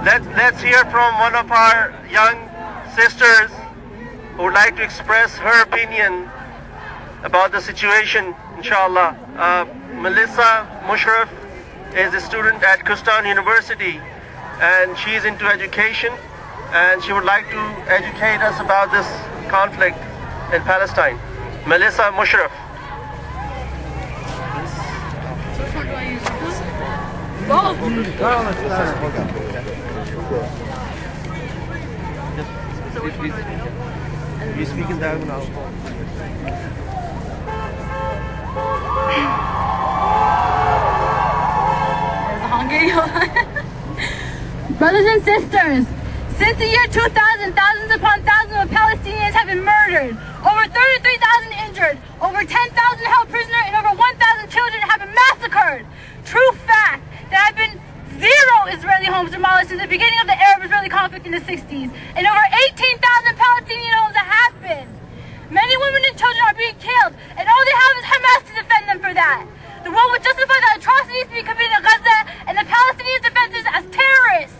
Let's hear from one of our young sisters who would like to express her opinion about the situation, inshallah. Melissa Mushraf is a student at Kurstan University, and she's into education, and she would like to educate us about this conflict in Palestine. Melissa Mushraf. You speak in diagonal now. Brothers and sisters, since the year 2000, thousands upon thousands of Palestinians have been murdered, over 33,000 injured, over 10,000 held prisoner, and over 1,000 children have been massacred. True fact, there have been 0 Israeli homes demolished since the beginning of the Arab-Israeli conflict in the 60s, and over 18,000 Palestinian homes have been. Many women and children are being killed, and all they have is Hamas to defend them for that. The world would justify the atrocities being committed in Gaza and the Palestinian defenses as terrorists.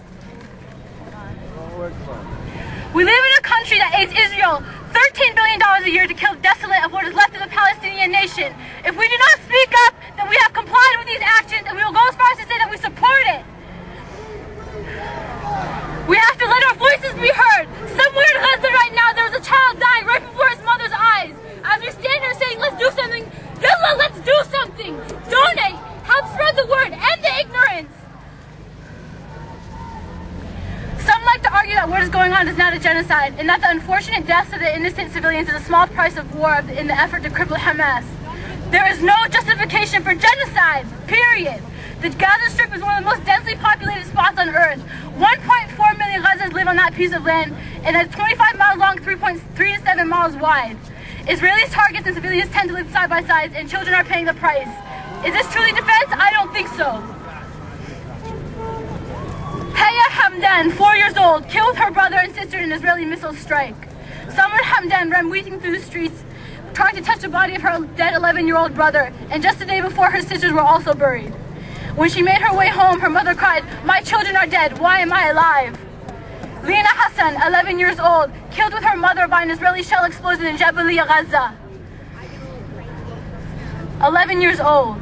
We live in a country that aids Israel $13 billion a year to kill desolate of what is left of the Palestinian nation. If we do not speak up, then we have complied with these actions, and we will go as far as to say that we support it. We have to let our voices be heard. Somewhere in Gaza right now, there is a child dying right before his mother's eyes. As we stand here saying, let's do something, Yallah, let's do something. Donate, help spread the word, end the ignorance. Some like to argue that what is going on is not a genocide, and that the unfortunate deaths of the innocent civilians is a small price of war in the effort to cripple Hamas. There is no justification for genocide, period. The Gaza Strip is one of the most densely populated spots on Earth. 1.4 million Gazans live on that piece of land, and it's 25 miles long, 3 to 7 miles wide. Israelis targets and civilians tend to live side by side, and children are paying the price. Is this truly defense? I don't think so. Haya Hamdan, 4 years old, killed her brother and sister in an Israeli missile strike. Samar Hamdan ran weeping through the streets, trying to touch the body of her dead 11-year-old brother, and just the day before, her sisters were also buried. When she made her way home, her mother cried, "My children are dead, why am I alive?" Lina Hassan, 11 years old, killed with her mother by an Israeli shell explosion in Jabalia, Gaza. 11 years old.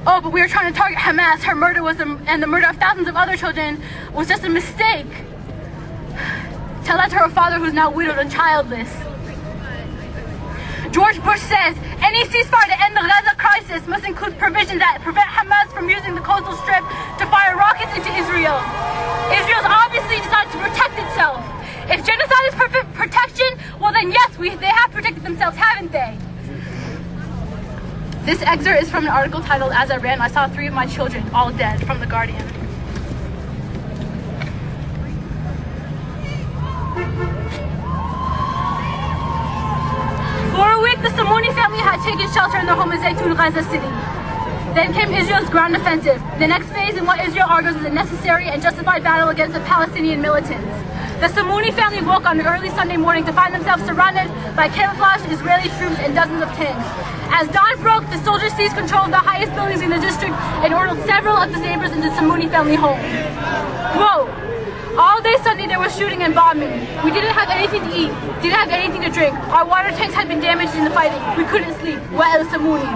Oh, but we were trying to target Hamas. Her murder was, and the murder of thousands of other children was just a mistake. Tell that to her father, who's now widowed and childless. George Bush says, any ceasefire to end the Gaza crisis must include provisions that prevent Hamas from using the coastal strip to fire rockets into Israel. Israel's obviously decided to protect itself. If genocide is protection, well then yes, they have protected themselves, haven't they? This excerpt is from an article titled, "As I Ran, I Saw 3 of My Children, All Dead," from The Guardian. For a week, the Samuni family had taken shelter in their home in Zaytun, Gaza City. Then came Israel's ground offensive, the next phase in what Israel argues is a necessary and justified battle against the Palestinian militants. The Samuni family woke on early Sunday morning to find themselves surrounded by camouflaged Israeli troops and dozens of tanks. As dawn broke, the soldiers seized control of the highest buildings in the district and ordered several of the neighbors into the Samuni family home. Quote, "All day Sunday there was shooting and bombing. We didn't have anything to eat, didn't have anything to drink. Our water tanks had been damaged in the fighting. We couldn't sleep. Wa el Samuni."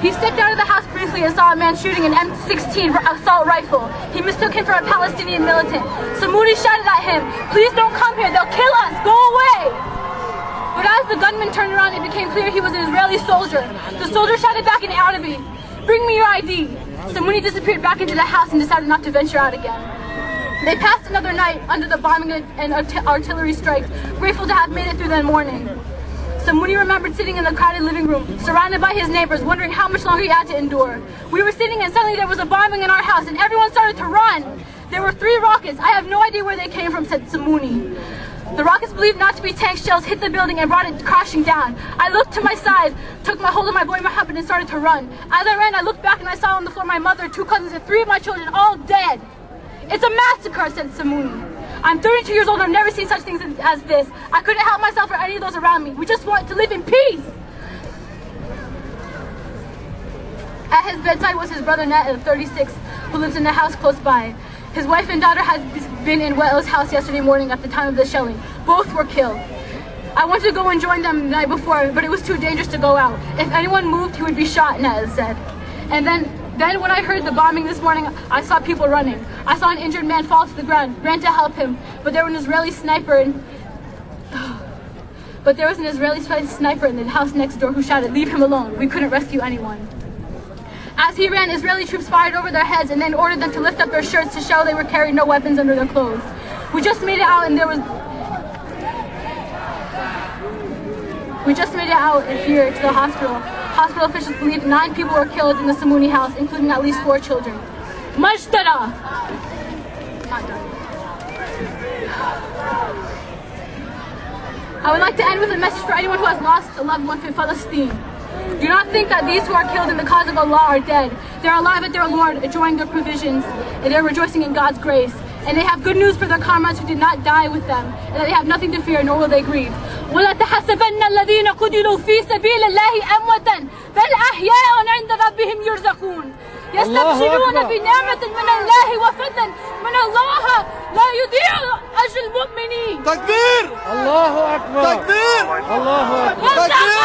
He stepped out of the house briefly and saw a man shooting an M16 assault rifle. He mistook him for a Palestinian militant. Samuni shouted at him, "Please don't come here, they'll kill us, go away!" But as the gunman turned around, it became clear he was an Israeli soldier. The soldier shouted back in Arabic, "Bring me your ID." Samuni disappeared back into the house and decided not to venture out again. They passed another night under the bombing and artillery strikes, grateful to have made it through the morning. Samuni remembered sitting in the crowded living room, surrounded by his neighbors, wondering how much longer he had to endure. "We were sitting and suddenly there was a bombing in our house and everyone started to run. There were 3 rockets. I have no idea where they came from," said Samuni. The rockets, believed not to be tank shells, hit the building and brought it crashing down. I looked to my side, took my hold of my boy Mohammed and started to run. As I ran, I looked back and I saw on the floor my mother, 2 cousins and 3 of my children all dead. "It's a massacre," said Samuni. "I'm 32 years old and I've never seen such things as this. I couldn't help myself or any of those around me. We just want to live in peace." bedside was his brother Nat, 36, who lives in the house close by. His wife and daughter had been in Wa'il's house yesterday morning at the time of the shelling. Both were killed. I wanted to go and join them the night before, but it was too dangerous to go out. If anyone moved, he would be shot, Nat said. And then when I heard the bombing this morning, I saw people running. I saw an injured man fall to the ground, ran to help him, but there was an Israeli sniper in the house next door who shouted, "Leave him alone. We couldn't rescue anyone." As he ran, Israeli troops fired over their heads and then ordered them to lift up their shirts to show they were carrying no weapons under their clothes. We just made it out here to the hospital. Hospital officials believe 9 people were killed in the Samuni house, including at least 4 children. Majtara! Not done. I would like to end with a message for anyone who has lost a loved one in Palestine. Do not think that these who are killed in the cause of Allah are dead. They are alive at their Lord, enjoying their provisions, and they are rejoicing in God's grace. And they have good news for their comrades who did not die with them, and that they have nothing to fear, nor will they grieve. وَلَا تَحَسَبَنَّ الَّذِينَ قُتِلُوا فِي سَبِيلِ اللَّهِ أَمْوَاتًا بَلْ أَحْيَاءٌ عِنْدَ رَبِّهِمْ يُرْزَقُونَ يَسْتَبْشِرُونَ بِنِعْمَةٍ مِنَ اللَّهِ وَفَضْلٍ مِنَ اللَّهِ لَا يُضِيعُ أَجْرَ الْمُؤْمِنِينَ. تكبير! الله أكبر! تكبير! الله أكبر! تكبير!